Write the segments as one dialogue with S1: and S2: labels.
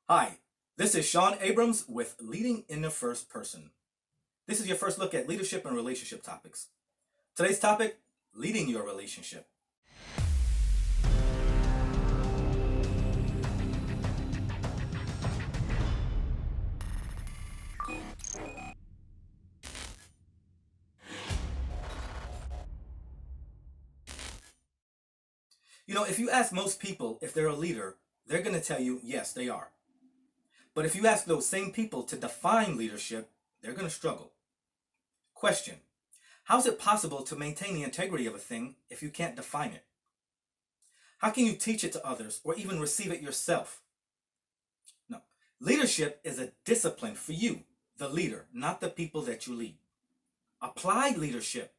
S1: Hi, this is Shawn Abrams with Leading in the First Person. This is your first look at leadership and relationship topics. Today's topic, leading your relationship. If you ask most people if they're a leader, they're going to tell you, yes, they are. But if you ask those same people to define leadership, they're going to struggle. Question: how is it possible to maintain the integrity of a thing if you can't define it? How can you teach it to others or even receive it yourself? No. Leadership is a discipline for you, the leader, not the people that you lead. Applied leadership.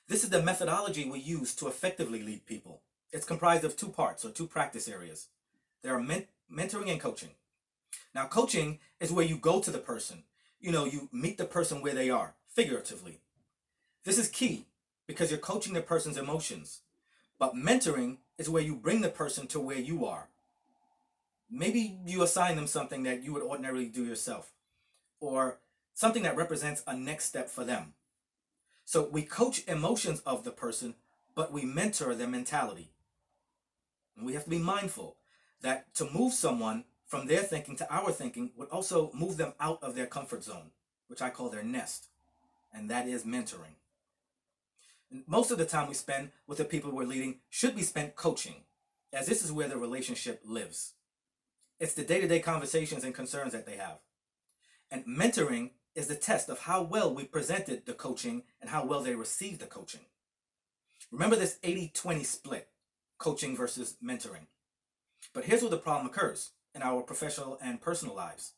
S1: This is the methodology we use to effectively lead people. It's comprised of two parts or two practice areas. There are mentoring and coaching. Now, coaching is where you go to the person. You meet the person where they are, figuratively. This is key because you're coaching the person's emotions. But mentoring is where you bring the person to where you are. Maybe you assign them something that you would ordinarily do yourself, or something that represents a next step for them. So we coach emotions of the person, but we mentor their mentality. And we have to be mindful that to move someone from their thinking to our thinking would also move them out of their comfort zone, which I call their nest. And that is mentoring. And most of the time we spend with the people we're leading should be spent coaching, as this is where the relationship lives. It's the day-to-day conversations and concerns that they have. And mentoring is the test of how well we presented the coaching and how well they received the coaching. Remember this 80-20 split, coaching versus mentoring. But here's where the problem occurs in our professional and personal lives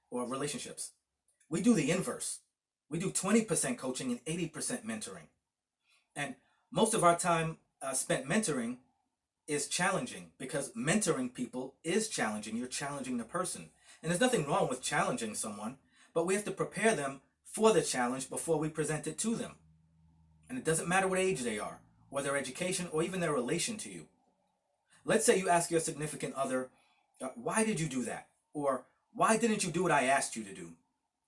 S1: or relationships. We do the inverse. We do 20% coaching and 80% mentoring. And most of our time spent mentoring is challenging, because mentoring people is challenging. You're challenging the person. And there's nothing wrong with challenging someone, but we have to prepare them for the challenge before we present it to them. And it doesn't matter what age they are, or their education, or even their relation to you. Let's say you ask your significant other, why did you do that? Or why didn't you do what I asked you to do?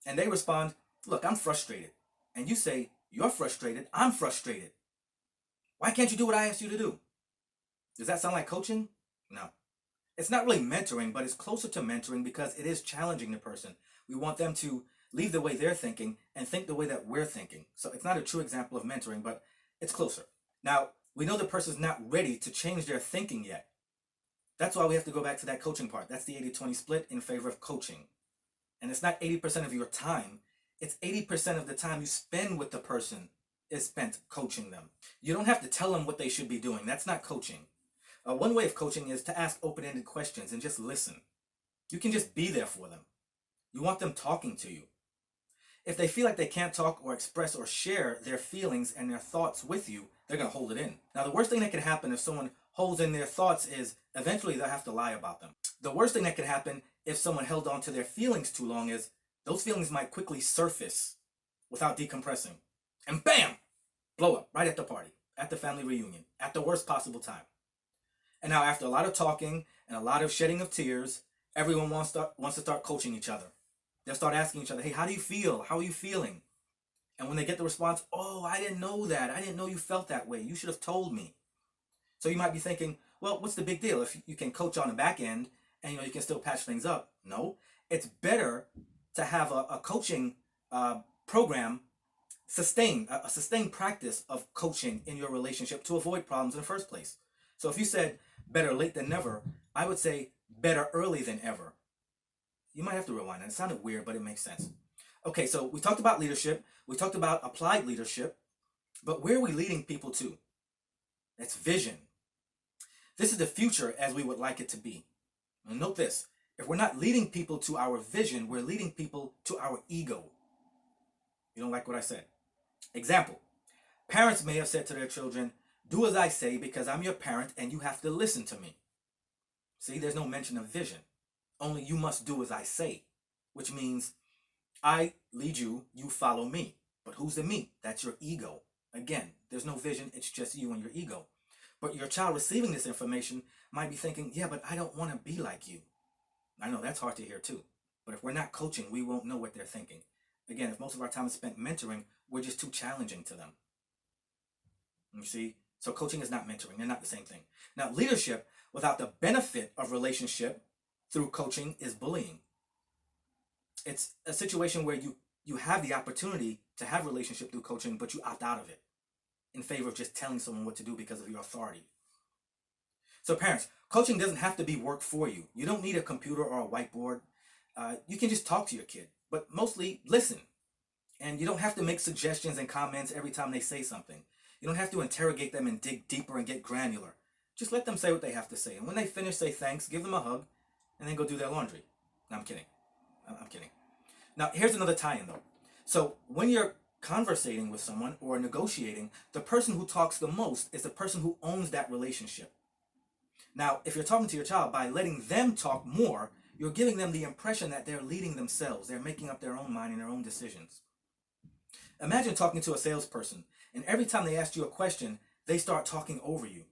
S1: And they respond, look, I'm frustrated. And you say, you're frustrated, I'm frustrated. Why can't you do what I asked you to do? Does that sound like coaching? No. It's not really mentoring, but it's closer to mentoring because it is challenging the person. We want them to leave the way they're thinking and think the way that we're thinking. So it's not a true example of mentoring, but it's closer. Now, we know the person's not ready to change their thinking yet. That's why we have to go back to that coaching part. That's the 80-20 split in favor of coaching. And it's not 80% of your time. It's 80% of the time you spend with the person is spent coaching them. You don't have to tell them what they should be doing. That's not coaching. One way of coaching is to ask open-ended questions and just listen. You can just be there for them. You want them talking to you. If they feel like they can't talk or express or share their feelings and their thoughts with you, they're going to hold it in. Now, the worst thing that can happen if someone holds in their thoughts is eventually they'll have to lie about them. The worst thing that can happen if someone held on to their feelings too long is those feelings might quickly surface without decompressing. And bam! Blow up right at the party, at the family reunion, at the worst possible time. And now after a lot of talking and a lot of shedding of tears, everyone wants to start coaching each other. They'll start asking each other, hey, how do you feel? How are you feeling? And when they get the response, oh, I didn't know that. I didn't know you felt that way. You should have told me. So you might be thinking, well, what's the big deal if you can coach on the back end and you can still patch things up? No, it's better to have a coaching program, a sustained practice of coaching in your relationship to avoid problems in the first place. So if you said better late than never, I would say better early than ever. You might have to rewind. It sounded weird, but it makes sense. Okay, so we talked about leadership. We talked about applied leadership. But where are we leading people to? It's vision. This is the future as we would like it to be. And note this. If we're not leading people to our vision, we're leading people to our ego. You don't like what I said? Example. Parents may have said to their children, do as I say because I'm your parent and you have to listen to me. See, there's no mention of vision. Only you must do as I say, which means I lead you, you follow me. But who's the me? That's your ego. Again, there's no vision, it's just you and your ego. But your child receiving this information might be thinking, yeah, but I don't want to be like you. I know that's hard to hear too. But if we're not coaching, we won't know what they're thinking. Again, if most of our time is spent mentoring, we're just too challenging to them. You see? So coaching is not mentoring. They're not the same thing. Now, leadership without the benefit of relationship through coaching is bullying. It's a situation where you have the opportunity to have relationship through coaching, but you opt out of it in favor of just telling someone what to do because of your authority. So parents, coaching doesn't have to be work for you. You don't need a computer or a whiteboard. You can just talk to your kid, but mostly listen. And you don't have to make suggestions and comments every time they say something. You don't have to interrogate them and dig deeper and get granular. Just let them say what they have to say. And when they finish, say thanks, give them a hug, and then go do their laundry. No, I'm kidding. I'm kidding. Now, here's another tie-in though. So when you're conversating with someone or negotiating, the person who talks the most is the person who owns that relationship. Now, if you're talking to your child, by letting them talk more, you're giving them the impression that they're leading themselves. They're making up their own mind and their own decisions. Imagine talking to a salesperson, and every time they ask you a question, they start talking over you.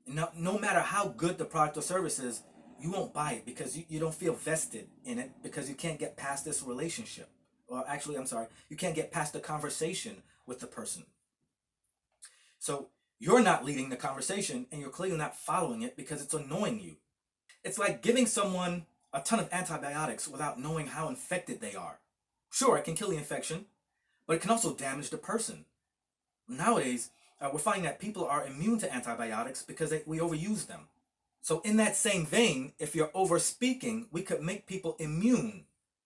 S1: And no matter how good the product or service is, you won't buy it because you don't feel vested in it because you can't get past this relationship. Or actually, I'm sorry, you can't get past the conversation with the person. So you're not leading the conversation and you're clearly not following it because it's annoying you. It's like giving someone a ton of antibiotics without knowing how infected they are. Sure, it can kill the infection, but it can also damage the person. Nowadays, we're finding that people are immune to antibiotics because we overuse them. So in that same vein, if you're over speaking, we could make people immune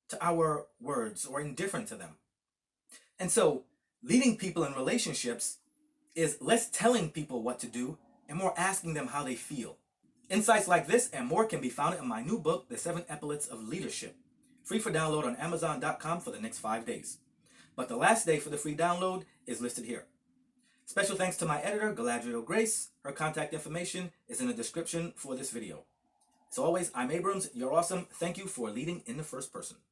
S1: to our words or indifferent to them. And so leading people in relationships is less telling people what to do and more asking them how they feel. Insights like this and more can be found in my new book, The 7 Epaulettes of Leadership, free for download on Amazon.com for the next 5 days. But the last day for the free download is listed here. Special thanks to my editor, Galadriel Grace. Her contact information is in the description for this video. As always, I'm Abrams. You're awesome. Thank you for leading in the first person.